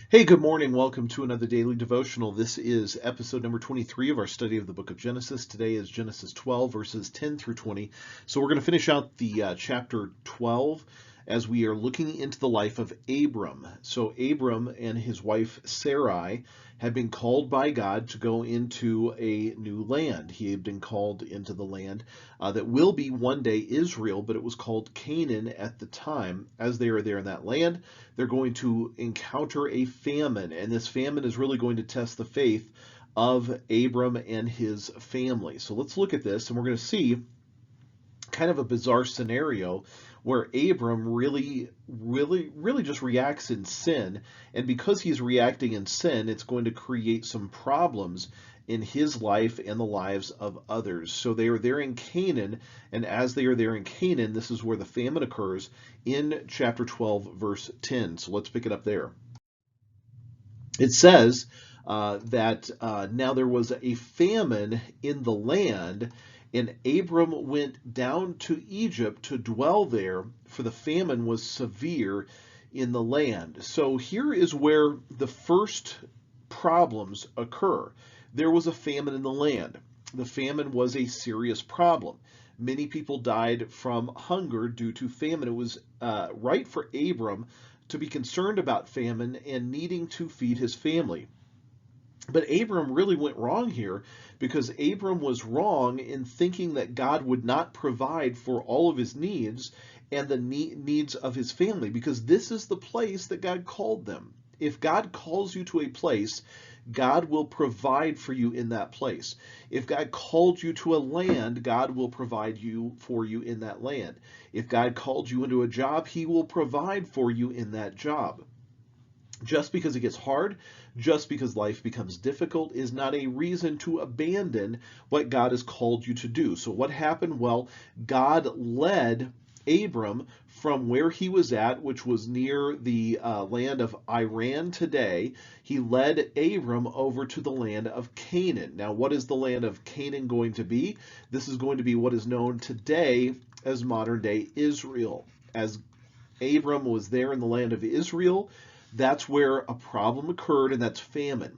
Hey, good morning. Welcome to another daily devotional. This is episode number 23 of our study of the book of Genesis. Today is Genesis 12, verses 10 through 20. So we're going to finish out the chapter 12 as we are looking into the life of Abram. So Abram and his wife Sarai had been called by God to go into a new land. He had been called into the land that will be one day Israel, but it was called Canaan at the time. As they are there in that land, they're going to encounter a famine, and this famine is really going to test the faith of Abram and his family. So let's look at this, and we're going to see kind of a bizarre scenario where Abram really just reacts in sin. And because he's reacting in sin, it's going to create some problems in his life and the lives of others. So they are there in Canaan, and as they are there in Canaan, this is where the famine occurs in chapter 12, verse 10. So let's pick it up there. It says that now there was a famine in the land, and Abram went down to Egypt to dwell there, for the famine was severe in the land. So here is where the first problems occur. There was a famine in the land. The famine was a serious problem. Many people died from hunger due to famine. It was right for Abram to be concerned about famine and needing to feed his family. But Abram really went wrong here, because Abram was wrong in thinking that God would not provide for all of his needs and the needs of his family, because this is the place that God called them. If God calls you to a place, God will provide for you in that place. If God called you to a land, God will provide for you in that land. If God called you into a job, he will provide for you in that job. Just because it gets hard, just because life becomes difficult, is not a reason to abandon what God has called you to do. So what happened? Well, God led Abram from where he was at, which was near the land of Iran today. He led Abram over to the land of Canaan. Now, what is the land of Canaan going to be? This is going to be what is known today as modern day Israel. As Abram was there in the land of Israel, that's where a problem occurred, and that's famine.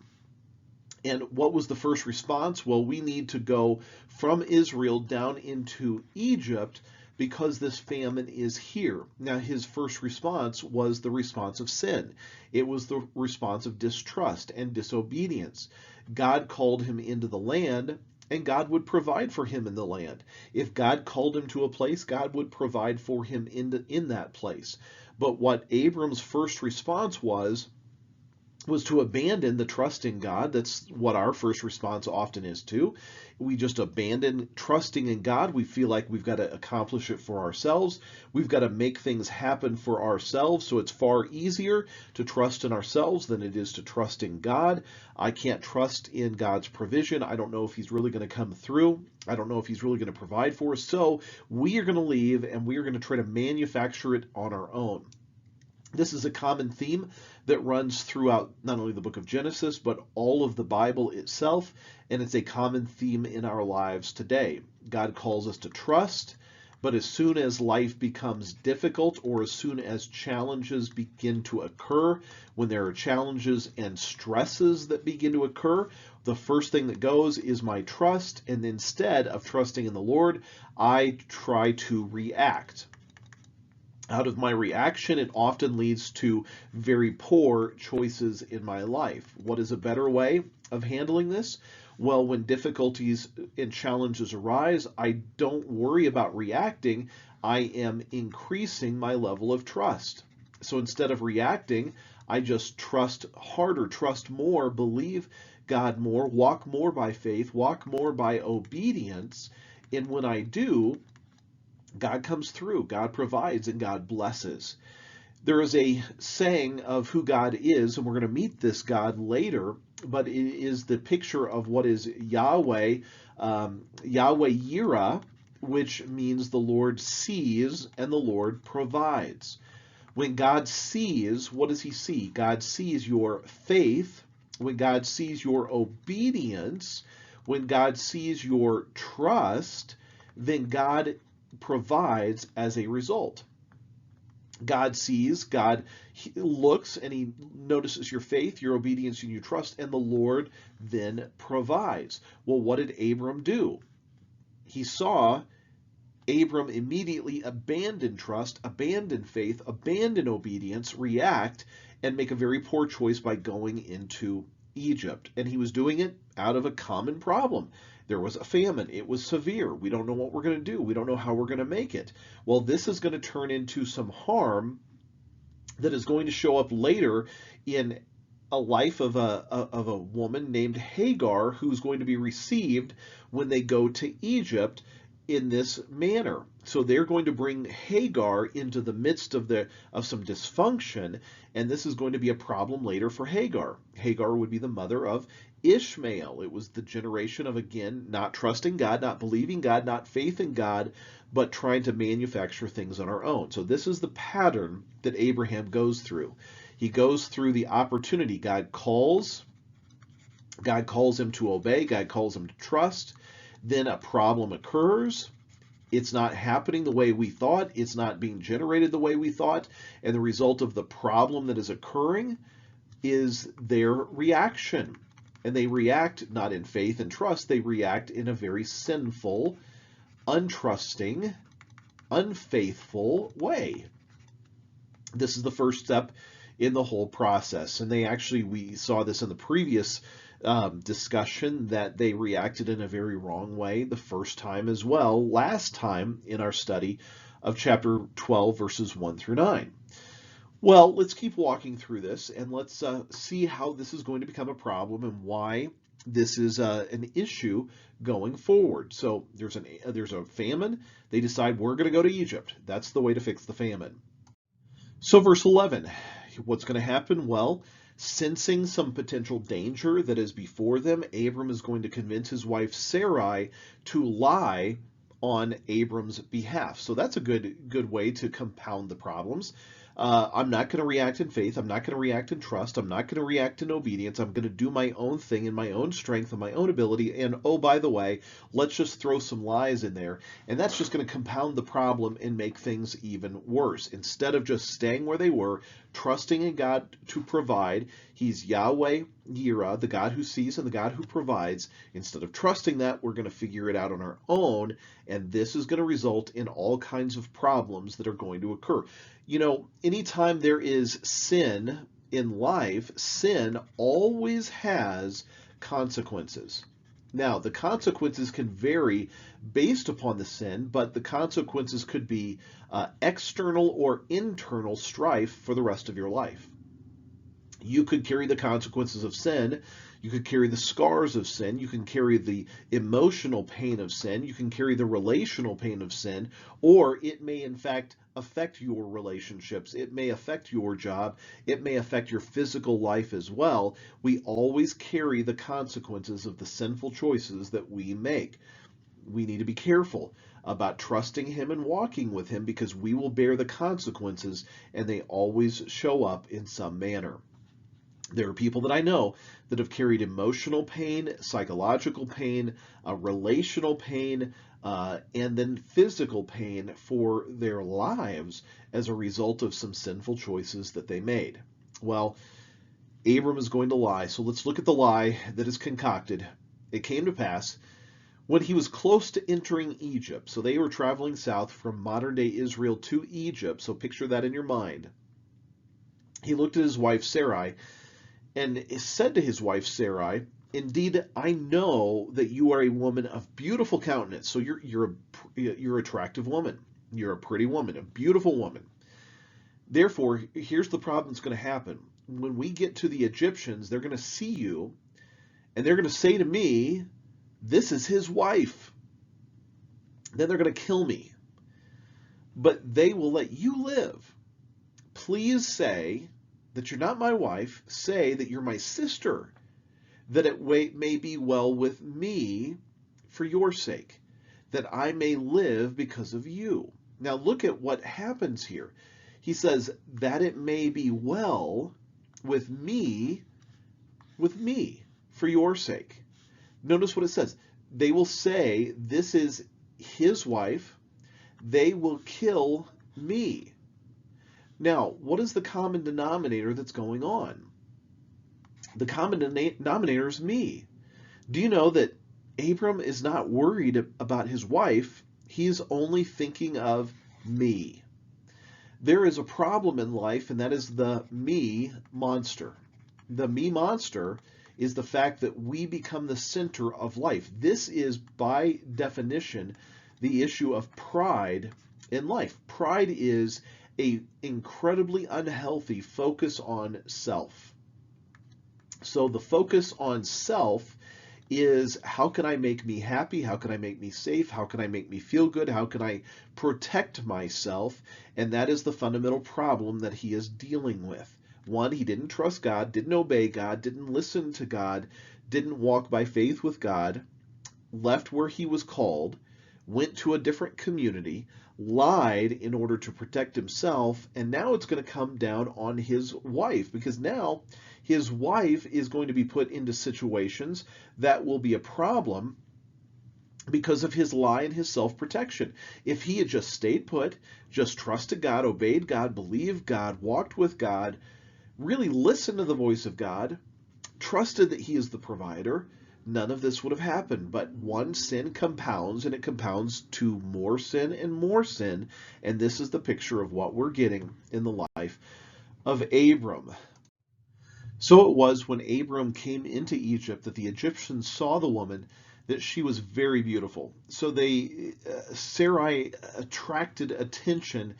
And what was the first response? Well, we need to go from Israel down into Egypt because this famine is here. Now, his first response was the response of sin. It was the response of distrust and disobedience. God called him into the land, and God would provide for him in the land. If God called him to a place, God would provide for him in that place. But what Abram's first response was to abandon the trust in God. That's what our first response often is too. We just abandon trusting in God. We feel like we've got to accomplish it for ourselves. We've got to make things happen for ourselves. So it's far easier to trust in ourselves than it is to trust in God. I can't trust in God's provision. I don't know if he's really going to come through. I don't know if he's really going to provide for us. So we are going to leave, and we are going to try to manufacture it on our own. This is a common theme that runs throughout not only the book of Genesis, but all of the Bible itself, and it's a common theme in our lives today. God calls us to trust, but as soon as life becomes difficult, or as soon as challenges begin to occur, when there are challenges and stresses that begin to occur, the first thing that goes is my trust, and instead of trusting in the Lord, I try to react. Out of my reaction, it often leads to very poor choices in my life. What is a better way of handling this? Well, when difficulties and challenges arise, I don't worry about reacting. I am increasing my level of trust. So instead of reacting, I just trust harder, trust more, believe God more, walk more by faith, walk more by obedience. And when I do, God comes through, God provides, and God blesses. There is a saying of who God is, and we're going to meet this God later, but it is the picture of what is Yahweh, Yahweh Yireh, which means the Lord sees and the Lord provides. When God sees, what does he see? God sees your faith. When God sees your obedience, when God sees your trust, then God provides as a result. God sees, God looks, and he notices your faith, your obedience, and your trust, and the Lord then provides. Well, what did Abram do? He saw Abram immediately abandon trust, abandon faith, abandon obedience, react, and make a very poor choice by going into Egypt. And he was doing it out of a common problem. There was a famine. It was severe. We don't know what we're going to do. We don't know how we're going to make it. Well, this is going to turn into some harm that is going to show up later in a life of a woman named Hagar, who's going to be received when they go to Egypt in this manner. So they're going to bring Hagar into the midst of some dysfunction, and this is going to be a problem later for Hagar. Hagar would be the mother of Ishmael. It was the generation of, again, not trusting God, not believing God, not faith in God, but trying to manufacture things on our own. So this is the pattern that Abraham goes through. He goes through the opportunity. God calls him to obey. God calls him to trust. Then a problem occurs. It's not happening the way we thought. It's not being generated the way we thought. And the result of the problem that is occurring is their reaction. And they react not in faith and trust. They react in a very sinful, untrusting, unfaithful way. This is the first step in the whole process. And we saw this in the previous discussion, that they reacted in a very wrong way the first time as well, last time in our study of chapter 12, verses 1 through 9. Well, let's keep walking through this, and let's see how this is going to become a problem and why this is an issue going forward. So there's a famine. They decide, we're going to go to Egypt. That's the way to fix the famine. So verse 11, what's going to happen? Well, sensing some potential danger that is before them, Abram is going to convince his wife Sarai to lie on Abram's behalf. So that's a good way to compound the problems. I'm not going to react in faith. I'm not going to react in trust. I'm not going to react in obedience. I'm going to do my own thing in my own strength and my own ability. And oh, by the way, let's just throw some lies in there. And that's just going to compound the problem and make things even worse. Instead of just staying where they were, trusting in God to provide, he's Yahweh Yireh, the God who sees and the God who provides. Instead of trusting that, we're going to figure it out on our own. And this is going to result in all kinds of problems that are going to occur. You know, anytime there is sin in life, sin always has consequences. Now, the consequences can vary based upon the sin, but the consequences could be external or internal strife for the rest of your life. You could carry the consequences of sin. You could carry the scars of sin. You can carry the emotional pain of sin. You can carry the relational pain of sin, or it may in fact affect your relationships. It may affect your job. It may affect your physical life as well. We always carry the consequences of the sinful choices that we make. We need to be careful about trusting him and walking with him, because we will bear the consequences, and they always show up in some manner. There are people that I know that have carried emotional pain, psychological pain, relational pain, and then physical pain for their lives as a result of some sinful choices that they made. Well, Abram is going to lie. So let's look at the lie that is concocted. It came to pass when he was close to entering Egypt. So they were traveling south from modern-day Israel to Egypt. So picture that in your mind. He looked at his wife Sarai and said to his wife Sarai, "Indeed, I know that you are a woman of beautiful countenance." So you're an attractive woman. You're a pretty woman, a beautiful woman. Therefore, here's the problem that's going to happen. When we get to the Egyptians, they're going to see you, and they're going to say to me, "This is his wife." Then they're going to kill me. But they will let you live. Please say that you're not my wife. Say that you're my sister, that it may be well with me for your sake, that I may live because of you. Now look at what happens here. He says that it may be well with me for your sake. Notice what it says. They will say, this is his wife. They will kill me. Now, what is the common denominator that's going on? The common denominator is me. Do you know that Abram is not worried about his wife? He's only thinking of me. There is a problem in life, and that is the me monster. The me monster is the fact that we become the center of life. This is, by definition, the issue of pride in life. Pride is a incredibly unhealthy focus on self. So the focus on self is, how can I make me happy? How can I make me safe? How can I make me feel good? How can I protect myself? And that is the fundamental problem that he is dealing with. One, he didn't trust God, didn't obey God, didn't listen to God, didn't walk by faith with God, left where he was called, went to a different community, lied in order to protect himself, and now it's going to come down on his wife, because now his wife is going to be put into situations that will be a problem because of his lie and his self-protection. If he had just stayed put, just trusted God, obeyed God, believed God, walked with God, really listened to the voice of God, trusted that he is the provider, none of this would have happened. But one sin compounds, and it compounds to more sin and more sin. And this is the picture of what we're getting in the life of Abram. So it was when Abram came into Egypt that the Egyptians saw the woman, that she was very beautiful. So Sarai attracted attention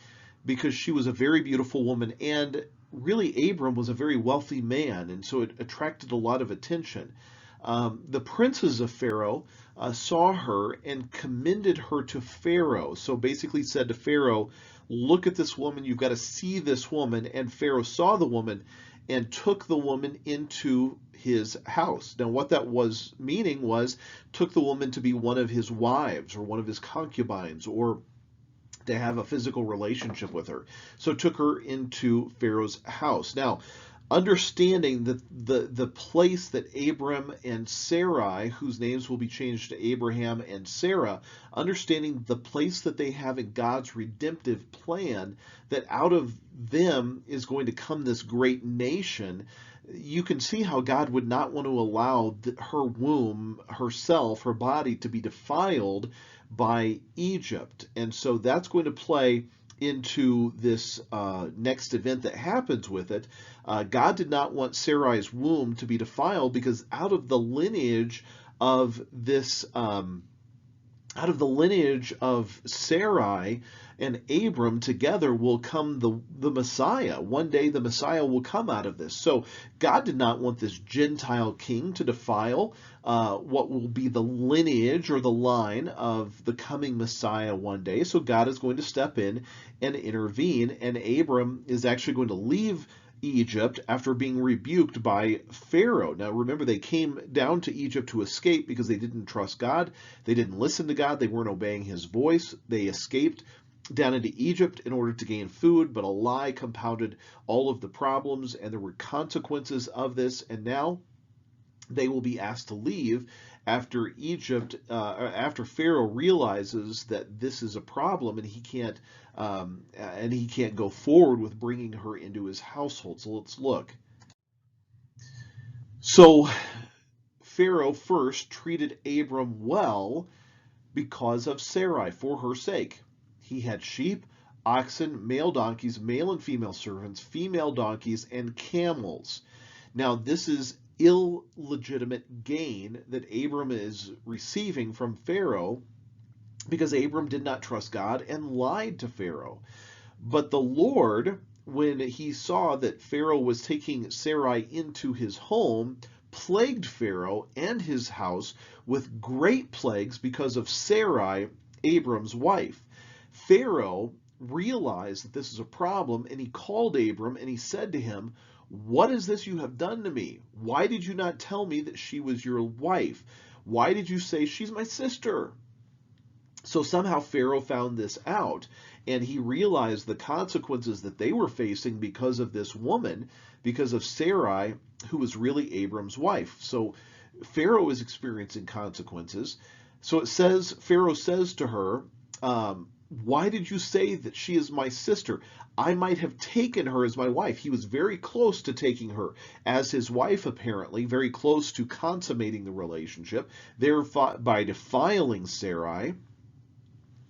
because she was a very beautiful woman, and really Abram was a very wealthy man, and so it attracted a lot of attention. The princes of Pharaoh saw her and commended her to Pharaoh. So basically said to Pharaoh, look at this woman, you've got to see this woman. And Pharaoh saw the woman and took the woman into his house. Now what that was meaning was, took the woman to be one of his wives or one of his concubines, or to have a physical relationship with her. So took her into Pharaoh's house. Now, understanding that the place that Abram and Sarai, whose names will be changed to Abraham and Sarah, understanding the place that they have in God's redemptive plan, that out of them is going to come this great nation, you can see how God would not want to allow her womb, herself, her body to be defiled by Egypt. And so that's going to play into this next event that happens with it. God did not want Sarai's womb to be defiled, because out of the lineage of this, out of the lineage of Sarai and Abram together will come the Messiah. One day the Messiah will come out of this. So God did not want this Gentile king to defile what will be the lineage or the line of the coming Messiah one day. So God is going to step in and intervene, and Abram is actually going to leave Egypt after being rebuked by Pharaoh. Now remember, they came down to Egypt to escape because they didn't trust God. They didn't listen to God. They weren't obeying his voice. They escaped down into Egypt in order to gain food, but a lie compounded all of the problems, and there were consequences of this. And now they will be asked to leave after after Pharaoh realizes that this is a problem, and he can't go forward with bringing her into his household. So let's look. So Pharaoh first treated Abram well because of Sarai, for her sake. He had sheep, oxen, male donkeys, male and female servants, female donkeys, and camels. Now this is illegitimate gain that Abram is receiving from Pharaoh, because Abram did not trust God and lied to Pharaoh. But the Lord, when he saw that Pharaoh was taking Sarai into his home, plagued Pharaoh and his house with great plagues because of Sarai, Abram's wife. Pharaoh realized that this is a problem, and he called Abram and he said to him, "What is this you have done to me? Why did you not tell me that she was your wife? Why did you say she's my sister?" So somehow Pharaoh found this out, and he realized the consequences that they were facing because of this woman, because of Sarai, who was really Abram's wife. So Pharaoh is experiencing consequences. So it says, Pharaoh says to her, Why did you say that she is my sister? I might have taken her as my wife. He was very close to taking her as his wife, apparently, very close to consummating the relationship, thereby defiling Sarai.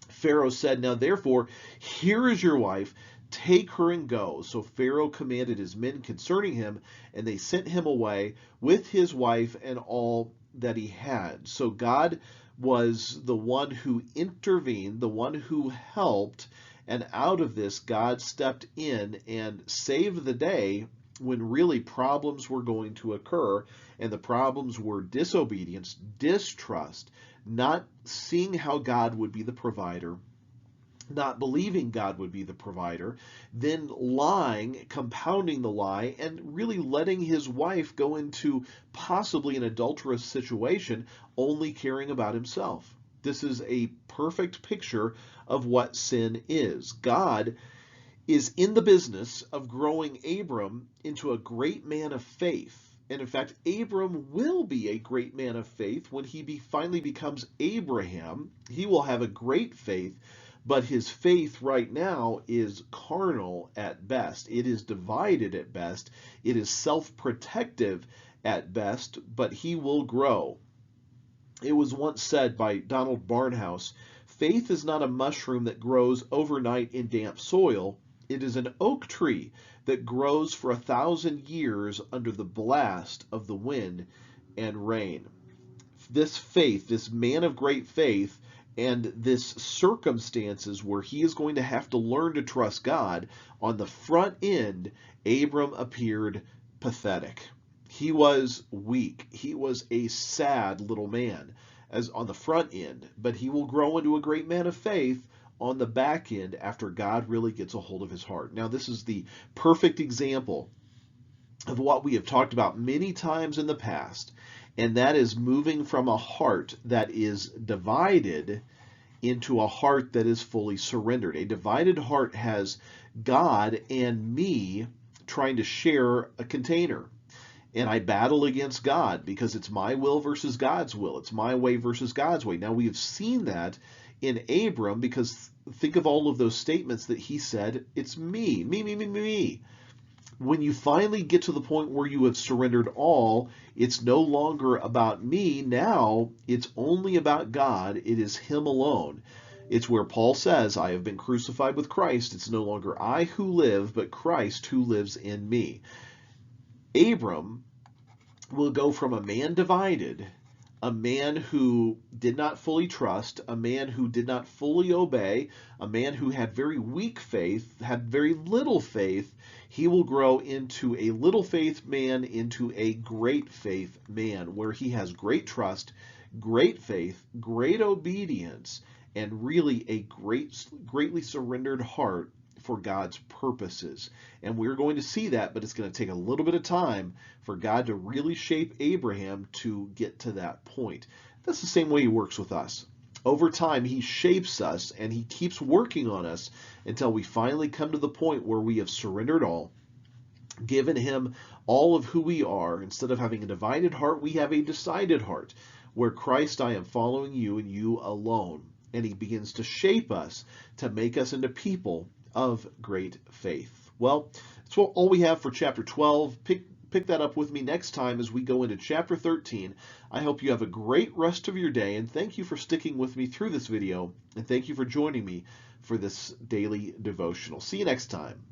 Pharaoh said, now therefore, here is your wife, take her and go. So Pharaoh commanded his men concerning him, and they sent him away with his wife and all that he had. So God was the one who intervened, the one who helped, and out of this, God stepped in and saved the day when really problems were going to occur, and the problems were disobedience, distrust, not seeing how God would be the provider, not believing God would be the provider, then lying, compounding the lie, and really letting his wife go into possibly an adulterous situation, only caring about himself. This is a perfect picture of what sin is. God is in the business of growing Abram into a great man of faith. And in fact, Abram will be a great man of faith when he finally becomes Abraham. He will have a great faith, but his faith right now is carnal at best. It is divided at best. It is self-protective at best, but he will grow. It was once said by Donald Barnhouse, faith is not a mushroom that grows overnight in damp soil. It is an oak tree that grows for 1,000 years under the blast of the wind and rain. This faith, this man of great faith, and this circumstances where he is going to have to learn to trust God, on the front end, Abram appeared pathetic. He was weak. He was a sad little man as on the front end, but he will grow into a great man of faith on the back end after God really gets a hold of his heart. Now, this is the perfect example of what we have talked about many times in the past, and that is moving from a heart that is divided into a heart that is fully surrendered. A divided heart has God and me trying to share a container. And I battle against God because it's my will versus God's will. It's my way versus God's way. Now, we have seen that in Abram, because think of all of those statements that he said, it's me, me, me, me, me, me. When you finally get to the point where you have surrendered all, it's no longer about me. Now it's only about God. It is him alone. It's where Paul says, I have been crucified with Christ. It's no longer I who live, but Christ who lives in me. Abram will go from a man divided, a man who did not fully trust, a man who did not fully obey, a man who had very weak faith, had very little faith. He will grow into a little faith man, into a great faith man, where he has great trust, great faith, great obedience, and really a greatly surrendered heart for God's purposes. And we're going to see that, but it's going to take a little bit of time for God to really shape Abraham to get to that point. That's the same way he works with us. Over time, he shapes us and he keeps working on us until we finally come to the point where we have surrendered all, given him all of who we are. Instead of having a divided heart, we have a decided heart, where Christ, I am following you and you alone. And he begins to shape us to make us into people of great faith. Well, that's all we have for chapter 12. Pick that up with me next time as we go into chapter 13. I hope you have a great rest of your day, and thank you for sticking with me through this video, and thank you for joining me for this daily devotional. See you next time.